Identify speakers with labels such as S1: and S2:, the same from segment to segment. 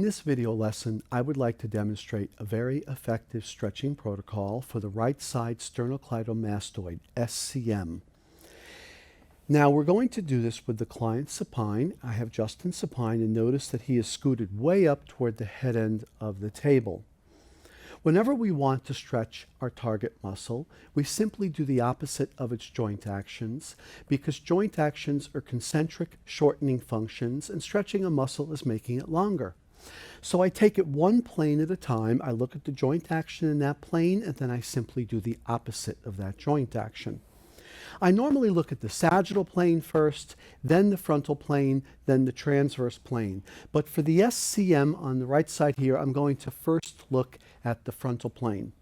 S1: this video lesson, I would like to demonstrate a very effective stretching protocol for the right side sternocleidomastoid, SCM. Now we're going to do this with the client supine. I have Justin supine, and notice that he is scooted way up toward the head end of the table. Whenever we want to stretch our target muscle, we simply do the opposite of its joint actions, because joint actions are concentric shortening functions and stretching a muscle is making it longer. So I take it one plane at a time, I look at the joint action in that plane, and then I simply do the opposite of that joint action. I normally look at the sagittal plane first, then the frontal plane, then the transverse plane. But for the SCM on the right side here, I'm going to first look at the frontal plane.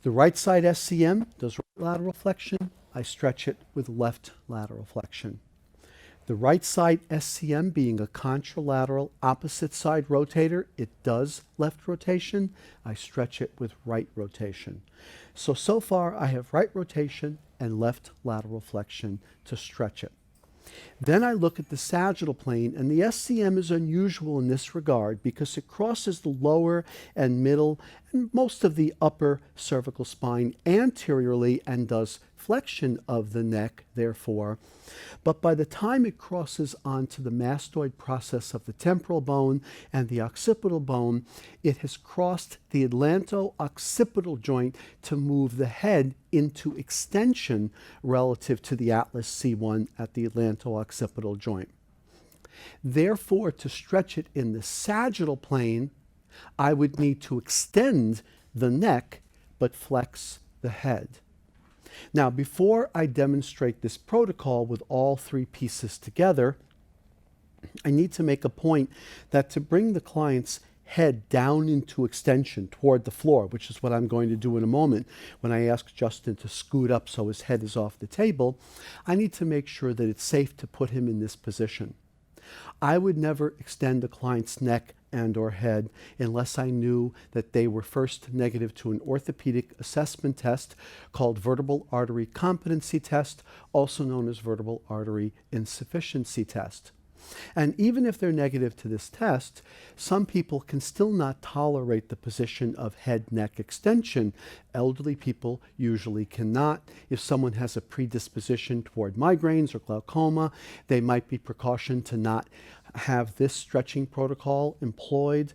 S1: The right side SCM does right lateral flexion. I stretch it with left lateral flexion. The right side SCM, being a contralateral opposite side rotator, it does left rotation. I stretch it with right rotation. So far I have right rotation and left lateral flexion to stretch it. Then I look at the sagittal plane, and the SCM is unusual in this regard because it crosses the lower and middle and most of the upper cervical spine anteriorly and does flexion of the neck, therefore. But by the time it crosses onto the mastoid process of the temporal bone and the occipital bone, it has crossed the atlanto-occipital joint to move the head into extension relative to the atlas C1 at the atlanto-occipital joint. Therefore, to stretch it in the sagittal plane, I would need to extend the neck but flex the head. Now, before I demonstrate this protocol with all three pieces together, I need to make a point that to bring the client's head down into extension toward the floor, which is what I'm going to do in a moment when I ask Justin to scoot up so his head is off the table, I need to make sure that it's safe to put him in this position. I would never extend the client's neck and or head unless I knew that they were first negative to an orthopedic assessment test called vertebral artery competency test, also known as vertebral artery insufficiency test. And even if they're negative to this test, some people can still not tolerate the position of head-neck extension. Elderly people usually cannot. If someone has a predisposition toward migraines or glaucoma, they might be precautioned to not have this stretching protocol employed.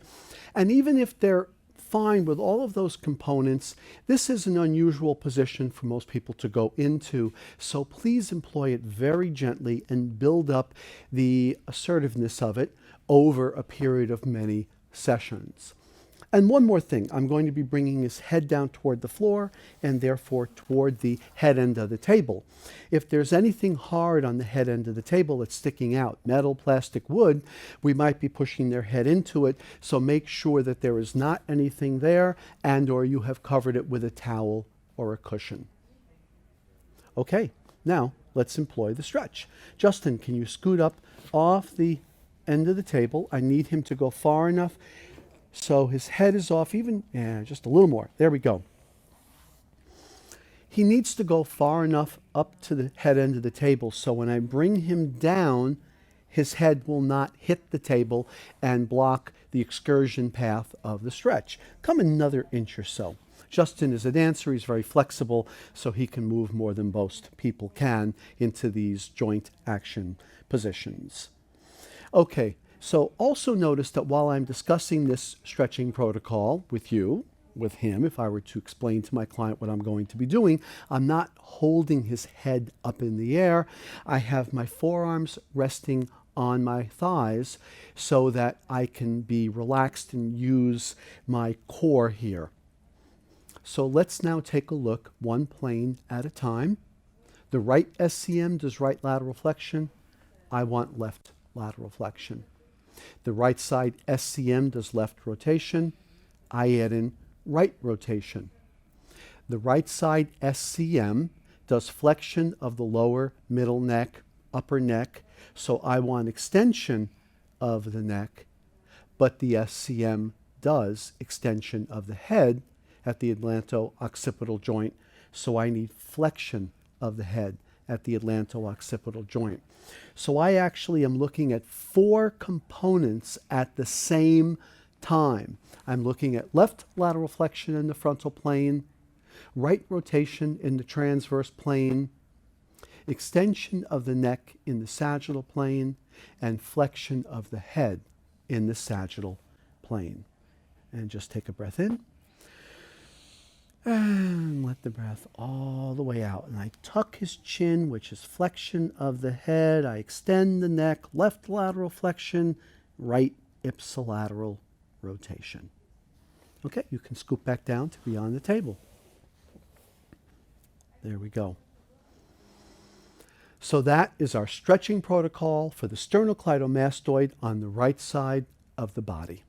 S1: And even if they're fine with all of those components, this is an unusual position for most people to go into, so please employ it very gently and build up the assertiveness of it over a period of many sessions. And one more thing, I'm going to be bringing his head down toward the floor and therefore toward the head end of the table. If there's anything hard on the head end of the table that's sticking out, metal, plastic, wood, we might be pushing their head into it, so make sure that there is not anything there and or you have covered it with a towel or a cushion. Okay, now let's employ the stretch. Justin, can you scoot up off the end of the table? I need him to go far enough so his head is off just a little more. There we go. He needs to go far enough up to the head end of the table so when I bring him down, his head will not hit the table and block the excursion path of the stretch. Come another inch or so. Justin is a dancer. He's very flexible, so he can move more than most people can into these joint action positions. Okay. So also notice that while I'm discussing this stretching protocol with him, if I were to explain to my client what I'm going to be doing, I'm not holding his head up in the air. I have my forearms resting on my thighs so that I can be relaxed and use my core here. So let's now take a look one plane at a time. The right SCM does right lateral flexion. I want left lateral flexion. The right side SCM does left rotation. I add in right rotation. The right side SCM does flexion of the lower middle neck, upper neck, so I want extension of the neck, but the SCM does extension of the head at the atlanto-occipital joint, so I need flexion of the head at the atlanto-occipital joint. So I actually am looking at 4 components at the same time. I'm looking at left lateral flexion in the frontal plane, right rotation in the transverse plane, extension of the neck in the sagittal plane, and flexion of the head in the sagittal plane. And just take a breath in. And let the breath all the way out. And I tuck his chin, which is flexion of the head. I extend the neck, left lateral flexion, right ipsilateral rotation. Okay, you can scoop back down to be on the table. There we go. So that is our stretching protocol for the sternocleidomastoid on the right side of the body.